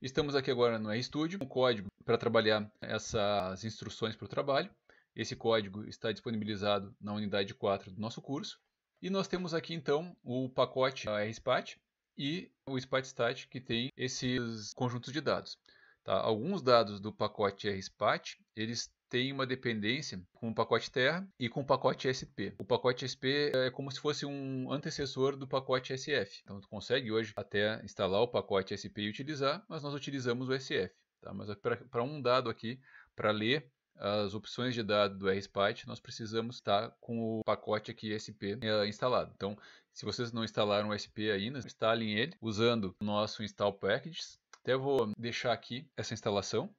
Estamos aqui agora no RStudio, o código para trabalhar essas instruções para o trabalho. Esse código está disponibilizado na unidade 4 do nosso curso. E nós temos aqui então o pacote RSpat e o SpatStat, que tem esses conjuntos de dados. Tá? Alguns dados do pacote RSpat, eles têm uma dependência com o pacote Terra e com o pacote SP. O pacote SP é como se fosse um antecessor do pacote SF. Então, tu consegue hoje até instalar o pacote SP e utilizar, mas nós utilizamos o SF. Tá? Mas para um dado aqui, para ler as opções de dado do RSpat, nós precisamos estar com o pacote aqui SP instalado. Então, se vocês não instalaram o SP ainda, instalem ele usando o nosso install packages. Até vou deixar aqui essa instalação.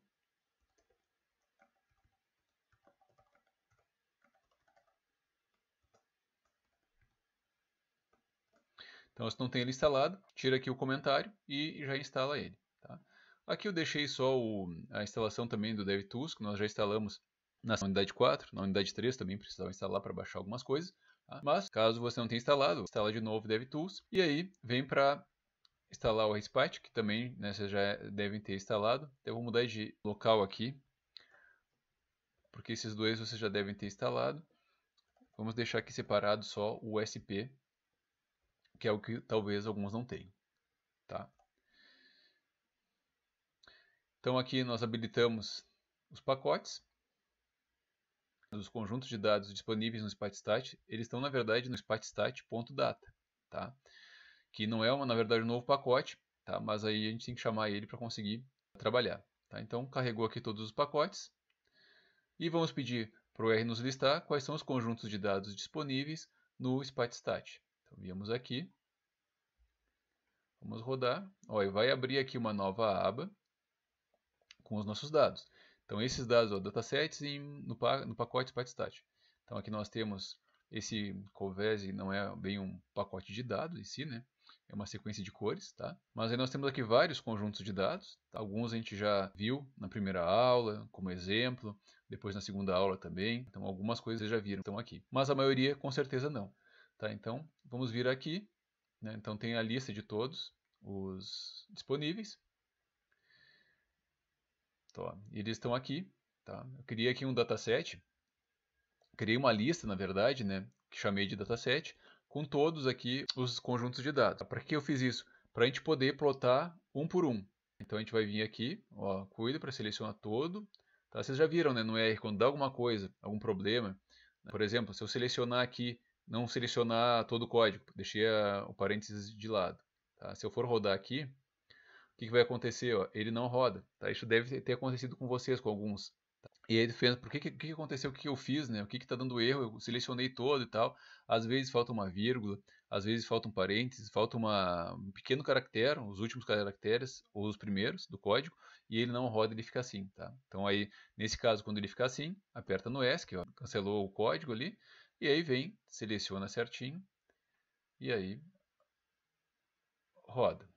Então, se não tem ele instalado, tira aqui o comentário e já instala ele. Tá? Aqui eu deixei só a instalação também do DevTools, que nós já instalamos na unidade 4, na unidade 3 também precisava instalar para baixar algumas coisas. Tá? Mas, caso você não tenha instalado, instala de novo o DevTools. E aí, vem para instalar o RSpat, que também vocês já devem ter instalado. Então, eu vou mudar de local aqui, porque esses dois vocês já devem ter instalado. Vamos deixar aqui separado só o SP, que é o que talvez alguns não tenham. Tá? Então aqui nós habilitamos os pacotes. Os conjuntos de dados disponíveis no SpatStat, eles estão na verdade no spatstat.data, tá? Que não é na verdade um novo pacote, tá? Mas aí a gente tem que chamar ele para conseguir trabalhar. Tá? Então carregou aqui todos os pacotes e vamos pedir para o R nos listar quais são os conjuntos de dados disponíveis no SpatStat. Então viemos aqui, vamos rodar, e vai abrir aqui uma nova aba com os nossos dados. Então esses dados, datasets no pacote SpatStat. Então aqui nós temos esse Covese, não é bem um pacote de dados em si, né? É uma sequência de cores, tá? Mas aí nós temos aqui vários conjuntos de dados. Tá? Alguns a gente já viu na primeira aula, como exemplo, depois na segunda aula também. Então algumas coisas vocês já viram, estão aqui. Mas a maioria com certeza não. Tá? Então vamos vir aqui, né? Então tem a lista de todos os disponíveis. Então, eles estão aqui. Tá? Eu criei aqui um dataset, criei uma lista, na verdade, né, que chamei de dataset, com todos aqui os conjuntos de dados. Para que eu fiz isso? Para a gente poder plotar um por um. Então a gente vai vir aqui, cuida para selecionar todo. Tá? Vocês já viram, né, no R, quando dá alguma coisa, algum problema, né? Por exemplo, se eu selecionar aqui, não selecionar todo o código, deixei o parênteses de lado. Tá? Se eu for rodar aqui, o que vai acontecer? Ele não roda. Tá? Isso deve ter acontecido com vocês, com alguns. Tá? E aí, por que aconteceu? O que eu fiz? Né? O que está dando erro? Eu selecionei todo e tal. Às vezes falta uma vírgula, às vezes falta um parênteses, falta um pequeno caractere, os últimos caracteres, ou os primeiros do código, e ele não roda, ele fica assim. Tá? Então, aí, nesse caso, quando ele fica assim, aperta no ESC, cancelou o código ali, e aí vem, seleciona certinho, e aí roda.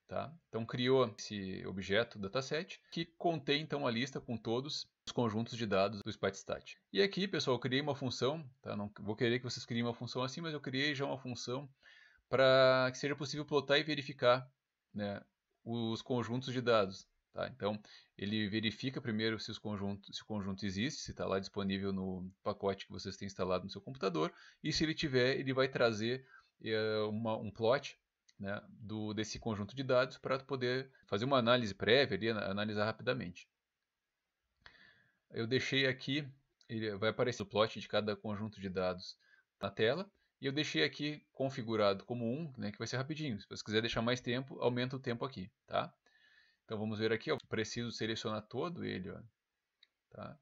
Tá? Então criou esse objeto dataset que contém então a lista com todos os conjuntos de dados do SpatStat. E aqui, pessoal, eu criei uma função, tá? Não vou querer que vocês criem uma função assim, mas eu criei já uma função para que seja possível plotar e verificar, né, os conjuntos de dados. Tá? Então ele verifica primeiro se o conjunto existe, se está lá disponível no pacote que vocês têm instalado no seu computador, e se ele tiver, ele vai trazer um plot, né, desse conjunto de dados para poder fazer uma análise prévia, ali, analisar rapidamente. Eu deixei aqui, ele vai aparecer o plot de cada conjunto de dados na tela, e eu deixei aqui configurado como 1, né, que vai ser rapidinho. Se você quiser deixar mais tempo, aumenta o tempo aqui. Tá? Então vamos ver aqui, preciso selecionar todo ele. Tá?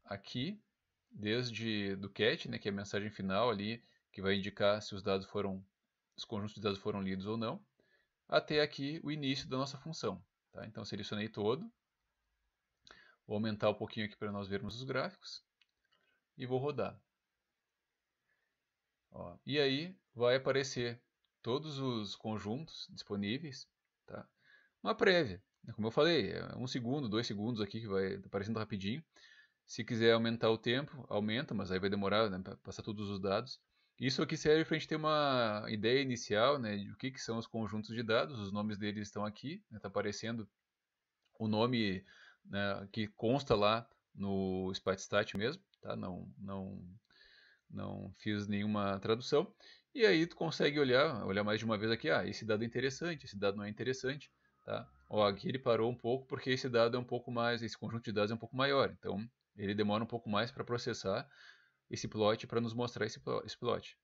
Aqui, desde do cat, né, que é a mensagem final ali, que vai indicar se os conjuntos de dados foram lidos ou não, até aqui o início da nossa função. Tá? Então selecionei todo, vou aumentar um pouquinho aqui para nós vermos os gráficos, e vou rodar. E aí vai aparecer todos os conjuntos disponíveis, tá? Uma prévia, como eu falei, é 1 segundo, 2 segundos aqui que vai aparecendo rapidinho. Se quiser aumentar o tempo, aumenta, mas aí vai demorar, né, para passar todos os dados. Isso aqui serve para a gente ter uma ideia inicial, né, de o que são os conjuntos de dados. Os nomes deles estão aqui, está aparecendo o nome, né, que consta lá no Spatestat mesmo, tá? Não fiz nenhuma tradução. E aí tu consegue olhar mais de uma vez aqui, esse dado é interessante, esse dado não é interessante, tá? Ó, aqui ele parou um pouco porque esse dado é um pouco mais, esse conjunto de dados é um pouco maior, então ele demora um pouco mais para processar esse plot para nos mostrar esse plot.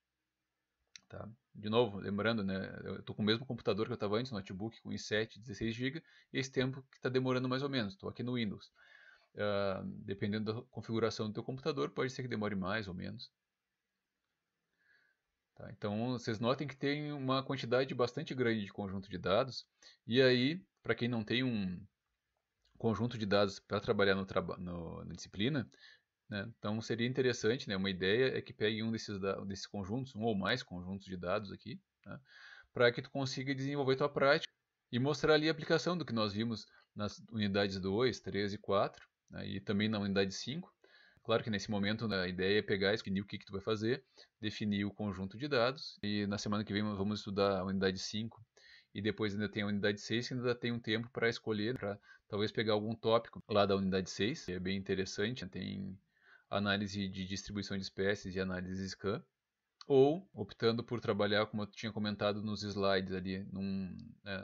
Tá? De novo, lembrando, né, eu estou com o mesmo computador que eu estava antes, notebook com i7, 16 GB, e esse tempo que está demorando mais ou menos, estou aqui no Windows. Dependendo da configuração do teu computador, pode ser que demore mais ou menos. Tá? Então, vocês notem que tem uma quantidade bastante grande de conjunto de dados, e aí, para quem não tem um conjunto de dados para trabalhar na disciplina, né, então seria interessante, né, uma ideia é que pegue um desses conjuntos, um ou mais conjuntos de dados aqui, né, para que tu consiga desenvolver tua prática e mostrar ali a aplicação do que nós vimos nas unidades 2, 3 e 4, né, e também na unidade 5. Claro que nesse momento, né, a ideia é pegar e definir o que tu vai fazer, definir o conjunto de dados, e na semana que vem vamos estudar a unidade 5, e depois ainda tem a unidade 6, que ainda tem um tempo para escolher, para talvez pegar algum tópico lá da unidade 6, que é bem interessante, né, tem análise de distribuição de espécies e análise SCAN, ou optando por trabalhar, como eu tinha comentado nos slides ali,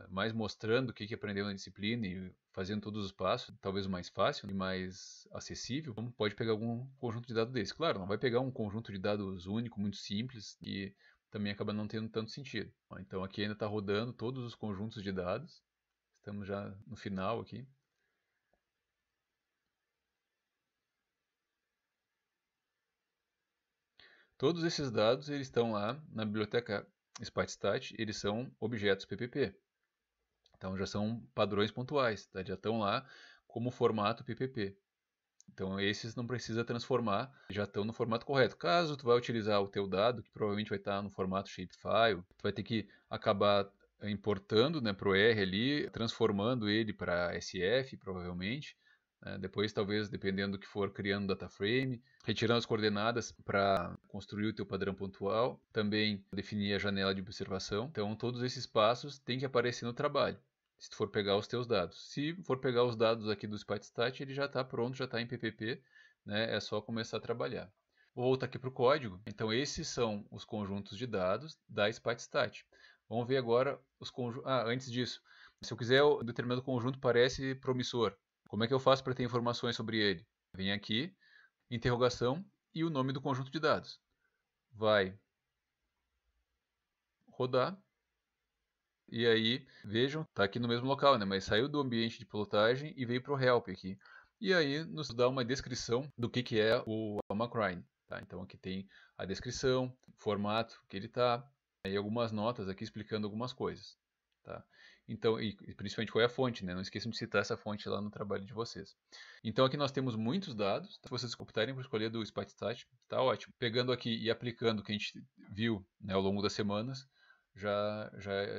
mais mostrando o que aprendeu na disciplina e fazendo todos os passos, talvez o mais fácil e mais acessível, pode pegar algum conjunto de dados desse. Claro, não vai pegar um conjunto de dados único, muito simples, e também acaba não tendo tanto sentido. Então aqui ainda está rodando todos os conjuntos de dados, estamos já no final aqui. Todos esses dados eles estão lá na biblioteca Spatestat, eles são objetos PPP. Então já são padrões pontuais, tá? Já estão lá como formato PPP. Então esses não precisa transformar, já estão no formato correto. Caso tu vai utilizar o teu dado, que provavelmente vai estar no formato shapefile, tu vai ter que acabar importando, né, para o R ali, transformando ele para SF, provavelmente. Depois, talvez, dependendo do que for, criando data frame, retirando as coordenadas para construir o teu padrão pontual, também definir a janela de observação. Então, todos esses passos têm que aparecer no trabalho, se tu for pegar os teus dados. Se for pegar os dados aqui do Spatestat, ele já está pronto, já está em PPP, né? É só começar a trabalhar. Vou voltar aqui para o código. Então, esses são os conjuntos de dados da Spatestat. Vamos ver agora os conjuntos. Antes disso, se eu quiser um determinado conjunto parece promissor, como é que eu faço para ter informações sobre ele? Vem aqui, interrogação e o nome do conjunto de dados. Vai rodar. E aí, vejam, está aqui no mesmo local, né? Mas saiu do ambiente de pilotagem e veio para o help aqui. E aí nos dá uma descrição do que é o Amacrine. Tá? Então aqui tem a descrição, o formato que ele está, e algumas notas aqui explicando algumas coisas. Tá? Então, e principalmente qual é a fonte, né? Não esqueçam de citar essa fonte lá no trabalho de vocês. Então aqui nós temos muitos dados. Se vocês optarem por escolher do Spatestat, está ótimo. Pegando aqui e aplicando o que a gente viu, né, ao longo das semanas, já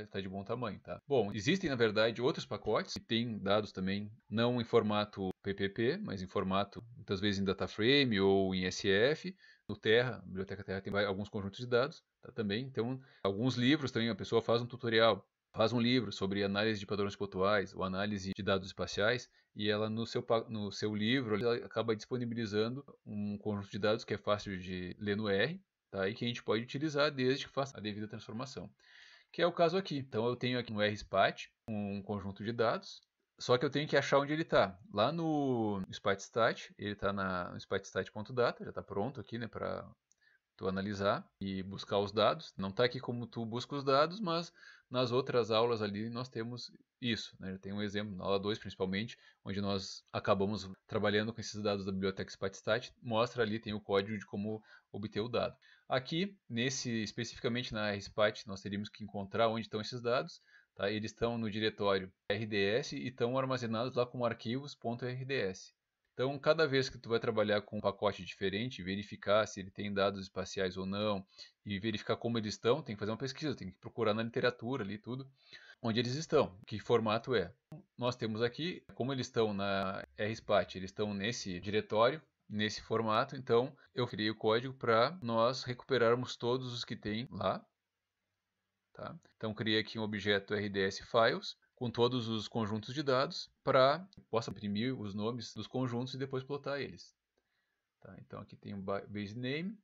está de bom tamanho, tá? Bom, existem na verdade outros pacotes que têm dados também não em formato PPP, mas em formato muitas vezes em data frame ou em SF. No Terra, a Biblioteca Terra tem alguns conjuntos de dados, tá, também. Então, alguns livros também, a pessoa faz um tutorial, faz um livro sobre análise de padrões pontuais ou análise de dados espaciais e ela no seu livro ela acaba disponibilizando um conjunto de dados que é fácil de ler no R, tá, e que a gente pode utilizar desde que faça a devida transformação, que é o caso aqui. Então eu tenho aqui no RSpat um conjunto de dados, só que eu tenho que achar onde ele está. Lá no Spatestat, ele está no spatestat.data, já está pronto aqui, né, para tu analisar e buscar os dados. Não está aqui como tu busca os dados, mas nas outras aulas ali nós temos isso, né? Tem um exemplo, na aula 2 principalmente, onde nós acabamos trabalhando com esses dados da biblioteca Spatestat, mostra ali, tem o código de como obter o dado. Aqui, especificamente na RSpat, nós teríamos que encontrar onde estão esses dados. Tá? Eles estão no diretório RDS e estão armazenados lá como arquivos.rds. Então, cada vez que tu vai trabalhar com um pacote diferente, verificar se ele tem dados espaciais ou não, e verificar como eles estão, tem que fazer uma pesquisa, tem que procurar na literatura ali tudo, onde eles estão, que formato é. Nós temos aqui, como eles estão na RSpat, eles estão nesse diretório, nesse formato. Então, eu criei o código para nós recuperarmos todos os que tem lá. Tá? Então, criei aqui um objeto RDS Files com todos os conjuntos de dados para que possa imprimir os nomes dos conjuntos e depois plotar eles. Tá? Então, aqui tem um base name.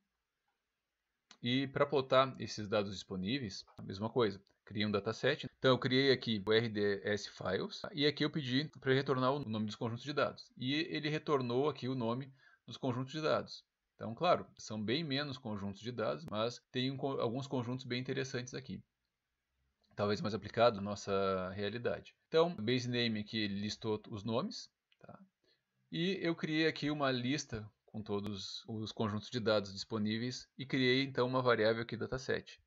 E para plotar esses dados disponíveis, a mesma coisa. Criei um dataset. Então eu criei aqui o RDS Files e aqui eu pedi para ele retornar o nome dos conjuntos de dados. E ele retornou aqui o nome dos conjuntos de dados. Então, claro, são bem menos conjuntos de dados, mas tem alguns conjuntos bem interessantes aqui. Talvez mais aplicado à nossa realidade. Então, o base name aqui ele listou os nomes. Tá? E eu criei aqui uma lista com todos os conjuntos de dados disponíveis e criei então uma variável aqui dataset.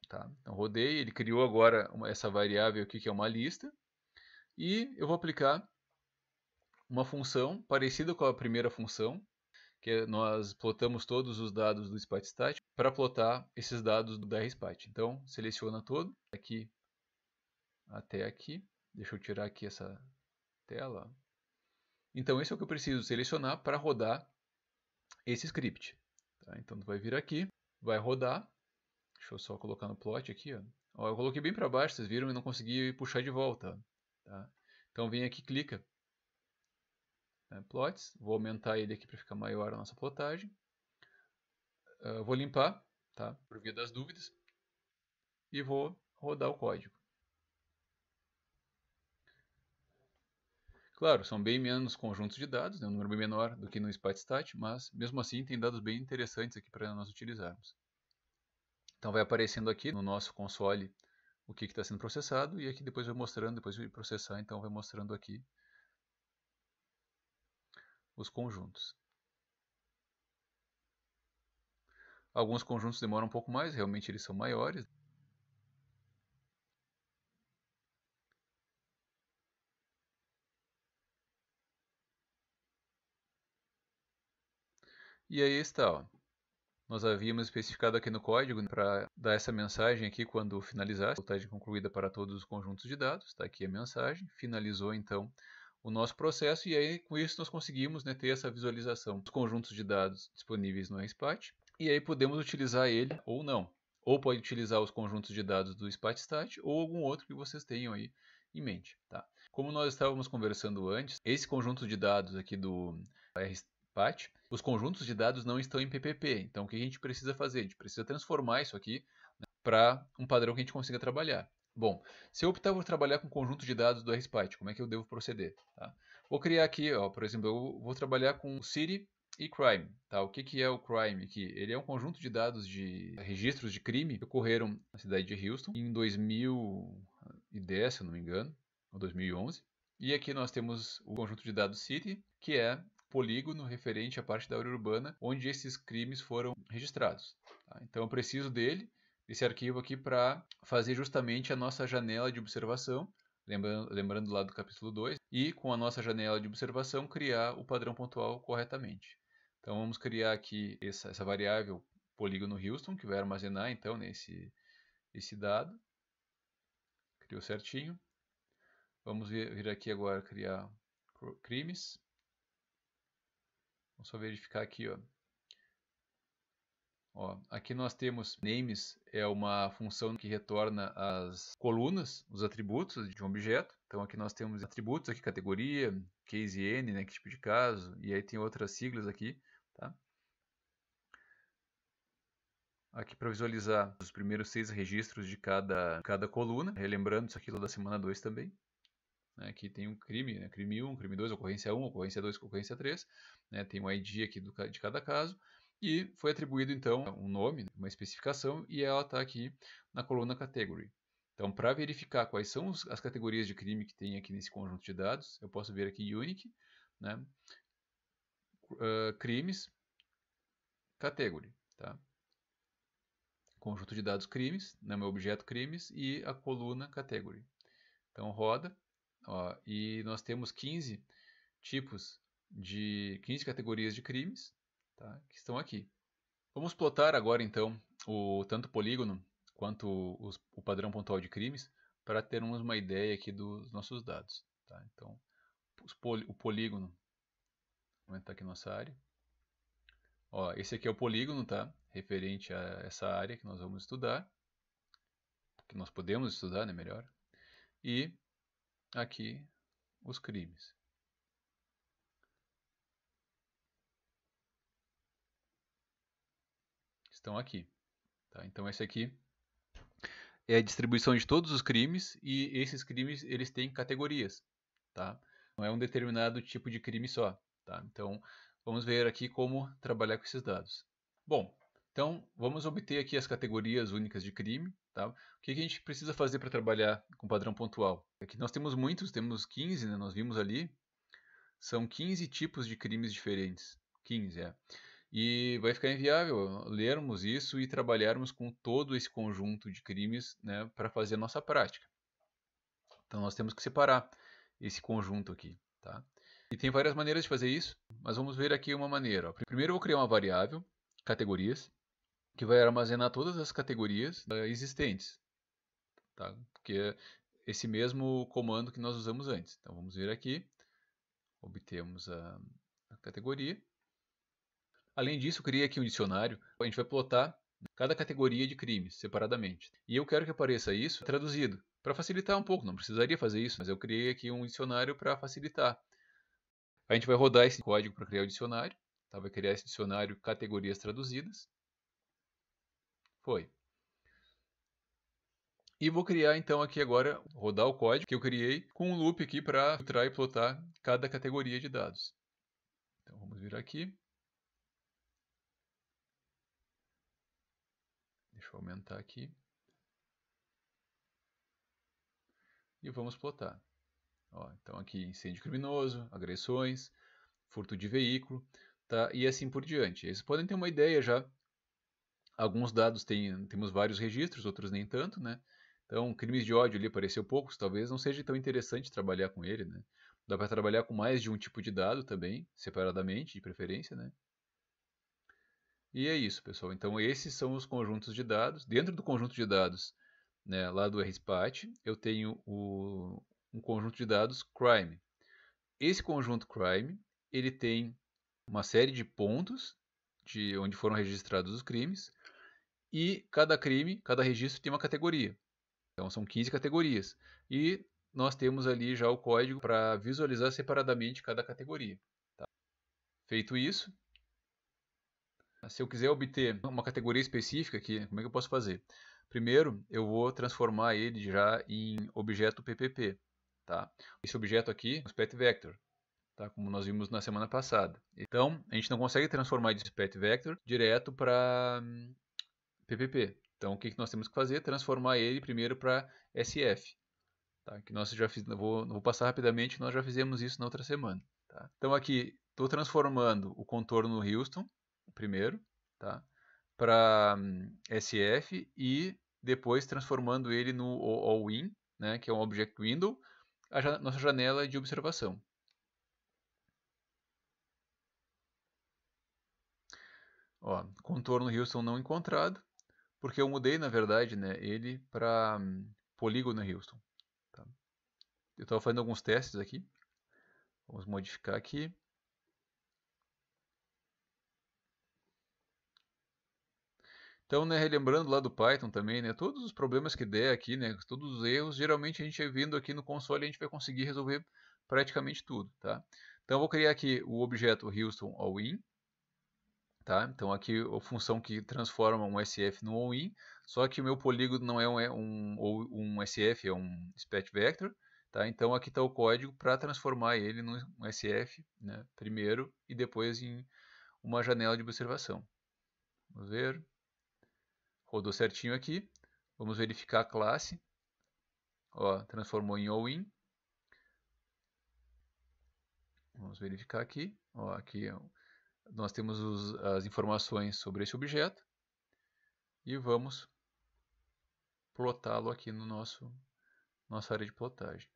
Tá? Então rodei, ele criou agora essa variável aqui que é uma lista e eu vou aplicar uma função parecida com a primeira função, que nós plotamos todos os dados do SpatiStat para plotar esses dados da RSpat. Então seleciona todo, aqui até aqui, deixa eu tirar aqui essa tela. Então esse é o que eu preciso selecionar para rodar esse script. Tá? Então tu vai vir aqui, vai rodar. Deixa eu só colocar no plot aqui. Ó, eu coloquei bem para baixo, vocês viram, e não consegui puxar de volta. Tá? Então vem aqui, clica. Plots, vou aumentar ele aqui para ficar maior a nossa plotagem. Vou limpar, tá? Por via das dúvidas. E vou rodar o código. Claro, são bem menos conjuntos de dados, um número bem menor do que no SpatiStat, mas mesmo assim tem dados bem interessantes aqui para nós utilizarmos. Então vai aparecendo aqui no nosso console o que está sendo processado e aqui depois vai mostrando, depois de processar, então vai mostrando aqui os conjuntos. Alguns conjuntos demoram um pouco mais, realmente eles são maiores. E aí está, ó. Nós havíamos especificado aqui no código para dar essa mensagem aqui quando finalizar, a plotagem concluída para todos os conjuntos de dados. Está aqui a mensagem, finalizou então o nosso processo e aí com isso nós conseguimos, né, ter essa visualização dos conjuntos de dados disponíveis no RSpat e aí podemos utilizar ele ou não. Ou pode utilizar os conjuntos de dados do SpatiStat ou algum outro que vocês tenham aí em mente. Tá? Como nós estávamos conversando antes, esse conjunto de dados aqui do RSpat, os conjuntos de dados não estão em PPP. Então o que a gente precisa fazer? A gente precisa transformar isso aqui, né, para um padrão que a gente consiga trabalhar. Bom, se eu optar por trabalhar com conjunto de dados do RSpat, como é que eu devo proceder? Tá? Vou criar aqui, ó, por exemplo, eu vou trabalhar com city e crime. Tá? O que é o crime aqui? Ele é um conjunto de dados de registros de crime que ocorreram na cidade de Houston em 2010, se eu não me engano, ou 2011. E aqui nós temos o conjunto de dados city, que é polígono referente à parte da área urbana onde esses crimes foram registrados. Tá? Então eu preciso desse arquivo aqui para fazer justamente a nossa janela de observação, lembrando lá do capítulo 2, e com a nossa janela de observação criar o padrão pontual corretamente. Então vamos criar aqui essa variável polígono Houston, que vai armazenar então esse dado. Criou certinho. Vamos vir aqui agora criar crimes. Vamos só verificar aqui, ó. Ó, aqui nós temos names, é uma função que retorna as colunas, os atributos de um objeto. Então aqui nós temos atributos, aqui categoria, case n, né, que tipo de caso, e aí tem outras siglas aqui. Tá? Aqui para visualizar os primeiros 6 registros de cada coluna, relembrando isso aqui da semana 2 também. Aqui tem um crime, né, crime 1, crime 2, ocorrência 1, ocorrência 2, ocorrência 3. Né, tem um ID aqui de cada caso. E foi atribuído então um nome, uma especificação, e ela está aqui na coluna category. Então, para verificar quais são as categorias de crime que tem aqui nesse conjunto de dados, eu posso ver aqui unique, né, crimes, category. Tá? Conjunto de dados crimes, né, meu objeto crimes, e a coluna category. Então, roda. Ó, e nós temos 15 tipos 15 categorias de crimes, tá, que estão aqui. Vamos plotar agora então tanto o polígono quanto o padrão pontual de crimes para termos uma ideia aqui dos nossos dados. Tá? Então, o polígono. Vou aumentar aqui nossa área. Ó, esse aqui é o polígono, tá? Referente a essa área que nós vamos estudar. Que nós podemos estudar, né? Melhor. E aqui os crimes. Estão aqui. Tá? Então esse aqui é a distribuição de todos os crimes e esses crimes eles têm categorias. Tá? Não é um determinado tipo de crime só. Tá? Então vamos ver aqui como trabalhar com esses dados. Bom, então vamos obter aqui as categorias únicas de crime. Tá? O que a gente precisa fazer para trabalhar com padrão pontual? Aqui nós temos muitos, temos 15, né? Nós vimos ali. São 15 tipos de crimes diferentes. 15, é. E vai ficar inviável lermos isso e trabalharmos com todo esse conjunto de crimes, né, para fazer a nossa prática. Então nós temos que separar esse conjunto aqui. Tá? E tem várias maneiras de fazer isso, mas vamos ver aqui uma maneira. Ó. Primeiro eu vou criar uma variável, categorias, que vai armazenar todas as categorias existentes. Tá? Que é esse mesmo comando que nós usamos antes. Então vamos ver aqui. Obtemos a categoria. Além disso, eu criei aqui um dicionário. A gente vai plotar cada categoria de crimes separadamente. E eu quero que apareça isso traduzido, para facilitar um pouco. Não precisaria fazer isso, mas eu criei aqui um dicionário para facilitar. A gente vai rodar esse código para criar o dicionário. Tá? Vai criar esse dicionário categorias traduzidas. Foi. E vou criar então aqui agora, rodar o código que eu criei com um loop aqui para filtrar e plotar cada categoria de dados. Então vamos vir aqui. Deixa eu aumentar aqui. E vamos plotar. Ó, então aqui incêndio criminoso, agressões, furto de veículo, tá? E assim por diante. Vocês podem ter uma ideia já. Alguns dados temos vários registros, outros nem tanto, né? Então, crimes de ódio ali apareceu poucos, talvez não seja tão interessante trabalhar com ele, né? Dá para trabalhar com mais de um tipo de dado também, separadamente, de preferência, né? E é isso, pessoal. Então, esses são os conjuntos de dados. Dentro do conjunto de dados, né, lá do RSPAT, eu tenho um conjunto de dados crime. Esse conjunto crime, ele tem uma série de pontos de onde foram registrados os crimes e cada crime, cada registro tem uma categoria. Então são 15 categorias. E nós temos ali já o código para visualizar separadamente cada categoria. Tá? Feito isso, se eu quiser obter uma categoria específica aqui, como é que eu posso fazer? Primeiro, eu vou transformar ele já em objeto PPP. Tá? Esse objeto aqui é um spat vector, tá? Como nós vimos na semana passada. Então, a gente não consegue transformar de spat vector direto para PPP. Então, o que nós temos que fazer? Transformar ele primeiro para SF. Tá? Que nós já vou passar rapidamente, nós já fizemos isso na outra semana. Tá? Então, aqui, estou transformando o contorno Houston, primeiro, tá? Para SF e depois transformando ele no all-in, né? Que é um object window, nossa janela de observação. Ó, contorno Houston não encontrado, porque eu mudei, na verdade, né, ele para polígono Houston. Tá? Eu estava fazendo alguns testes aqui. Vamos modificar aqui. Então, né, relembrando lá do Python também, né, todos os problemas que der aqui, né, todos os erros, geralmente a gente vindo aqui no console a gente vai conseguir resolver praticamente tudo, tá? Então, eu vou criar aqui o objeto Houston all-in, tá? Então, aqui a função que transforma um SF no all-in, só que o meu polígono não é um SF, é um spat vector, tá? Então, aqui está o código para transformar ele num SF, né, primeiro e depois em uma janela de observação. Vamos ver. Rodou certinho aqui. Vamos verificar a classe. Ó, transformou em all-in. Vamos verificar aqui. Ó, aqui nós temos as informações sobre esse objeto. E vamos plotá-lo aqui no nossa área de plotagem.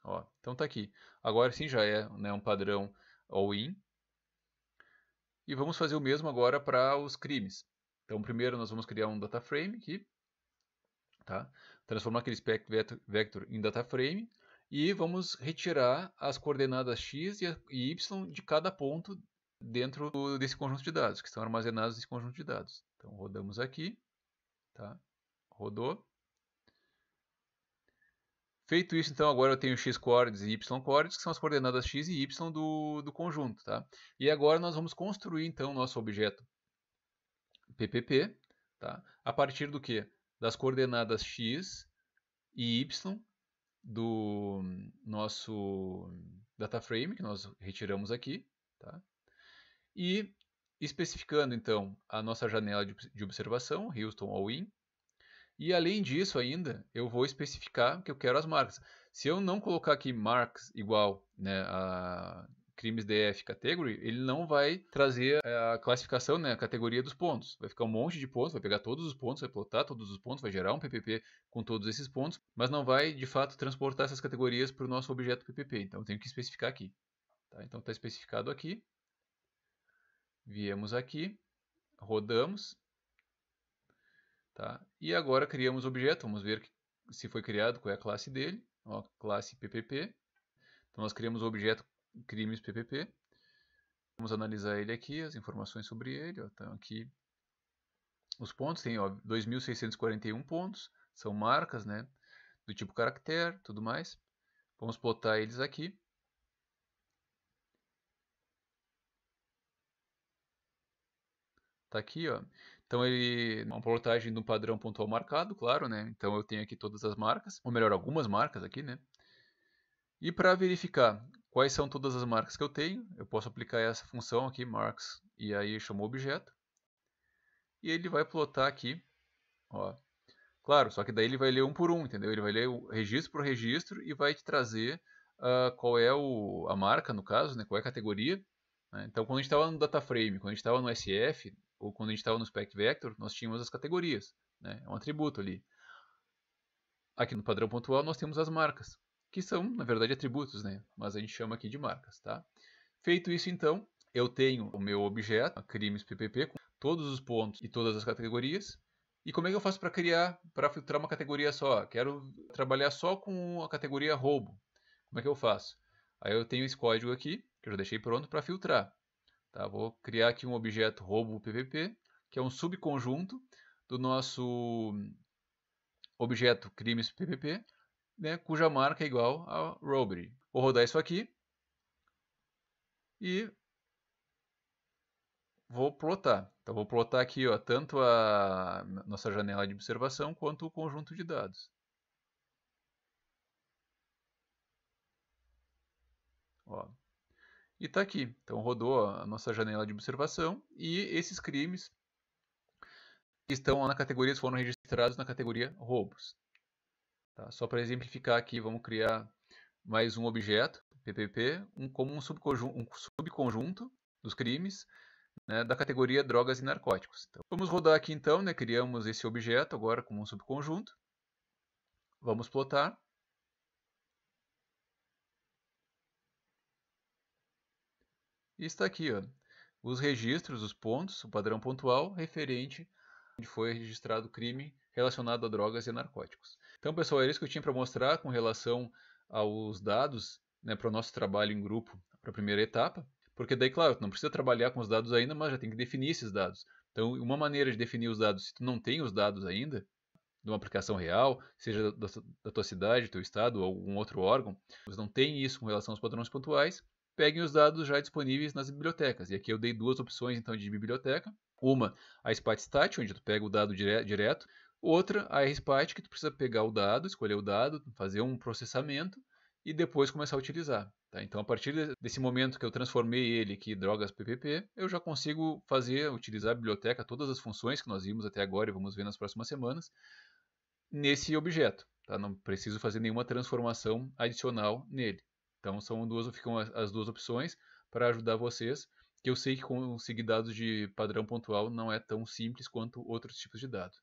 Ó, então está aqui. Agora sim já é, né, um padrão all-in. E vamos fazer o mesmo agora para os crimes. Então primeiro nós vamos criar um data frame aqui. Tá? Transformar aquele spec vector em data frame e vamos retirar as coordenadas x e y de cada ponto dentro desse conjunto de dados, que estão armazenados nesse conjunto de dados. Então, rodamos aqui, tá? Rodou. Feito isso, então, agora eu tenho x-coordes e y-coordes, que são as coordenadas x e y do conjunto, tá? E agora nós vamos construir, então, nosso objeto PPP, tá? A partir do quê? Das coordenadas x e y do nosso data frame, que nós retiramos aqui, tá? E especificando, então, a nossa janela de observação, Houston All-in. E além disso ainda, eu vou especificar que eu quero as marcas. Se eu não colocar aqui marks igual, né, a crimes DF category, ele não vai trazer a classificação, né, a categoria dos pontos. Vai ficar um monte de pontos, vai pegar todos os pontos, vai plotar todos os pontos, vai gerar um PPP com todos esses pontos, mas não vai, de fato, transportar essas categorias para o nosso objeto PPP. Então, eu tenho que especificar aqui. Tá? Então, está especificado aqui. Viemos aqui, rodamos. Tá? E agora criamos o objeto, vamos ver se foi criado, qual é a classe dele. Ó, classe PPP. Então nós criamos o objeto crimes PPP. Vamos analisar ele aqui, as informações sobre ele. Ó, então aqui os pontos, tem 2.641 pontos, são marcas, né, do tipo caractere, tudo mais. Vamos plotar eles aqui. Tá aqui, ó. Então ele uma plotagem do padrão pontual marcado, claro, né? Então eu tenho aqui todas as marcas, ou melhor, algumas marcas aqui, né? E para verificar quais são todas as marcas que eu tenho, eu posso aplicar essa função aqui, marks, e aí chamou objeto. E ele vai plotar aqui, ó. Claro, só que daí ele vai ler um por um, entendeu? Ele vai ler o registro por registro e vai te trazer qual é a marca, no caso, né? Qual é a categoria. Né? Então, quando a gente estava no DataFrame, quando a gente estava no SF, ou quando a gente estava no SpecVector, nós tínhamos as categorias, né? É um atributo ali. Aqui no padrão pontual nós temos as marcas, que são, na verdade, atributos, né? Mas a gente chama aqui de marcas, tá? Feito isso, então, eu tenho o meu objeto, a crimes PPP, com todos os pontos e todas as categorias. E como é que eu faço para filtrar uma categoria só? Quero trabalhar só com a categoria roubo. Como é que eu faço? Aí eu tenho esse código aqui, que eu já deixei pronto para filtrar. Tá? Vou criar aqui um objeto roubo PPP, que é um subconjunto do nosso objeto crimes PPP, né, cuja marca é igual a robbery. Vou rodar isso aqui e vou plotar. Então vou plotar aqui, ó, tanto a nossa janela de observação quanto o conjunto de dados. Ó. E está aqui. Então rodou a nossa janela de observação e esses crimes que estão na categoria foram registrados na categoria roubos. Tá? Só para exemplificar aqui, vamos criar mais um objeto, PPP, como um subconjunto dos crimes, né, da categoria drogas e narcóticos. Então, vamos rodar aqui então, né, criamos esse objeto agora como um subconjunto. Vamos plotar. E está aqui, ó, os registros, os pontos, o padrão pontual referente onde foi registrado o crime relacionado a drogas e narcóticos. Então, pessoal, era isso que eu tinha para mostrar com relação aos dados, né, para o nosso trabalho em grupo, para a primeira etapa. Porque daí, claro, tu não precisa trabalhar com os dados ainda, mas já tem que definir esses dados. Então, uma maneira de definir os dados, se tu não tem os dados ainda, de uma aplicação real, seja da tua cidade, teu estado ou algum outro órgão, você não tem isso com relação aos padrões pontuais, peguem os dados já disponíveis nas bibliotecas. E aqui eu dei duas opções então de biblioteca. Uma, a SPATStat, onde tu pega o dado direto. Outra, a RSPAT, que tu precisa pegar o dado, escolher o dado, fazer um processamento e depois começar a utilizar. Tá? Então, a partir desse momento que eu transformei ele aqui em drogas PPP, eu já consigo utilizar a biblioteca, todas as funções que nós vimos até agora e vamos ver nas próximas semanas, nesse objeto. Tá? Não preciso fazer nenhuma transformação adicional nele. Então ficam as duas opções para ajudar vocês, que eu sei que conseguir dados de padrão pontual não é tão simples quanto outros tipos de dados.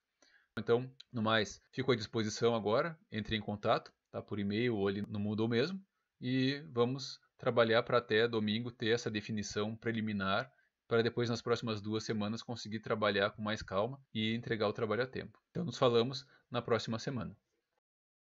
Então, no mais, fico à disposição agora, entre em contato, tá? Por e-mail ou ali no Moodle mesmo, e vamos trabalhar para até domingo ter essa definição preliminar, para depois nas próximas 2 semanas conseguir trabalhar com mais calma e entregar o trabalho a tempo. Então nos falamos na próxima semana.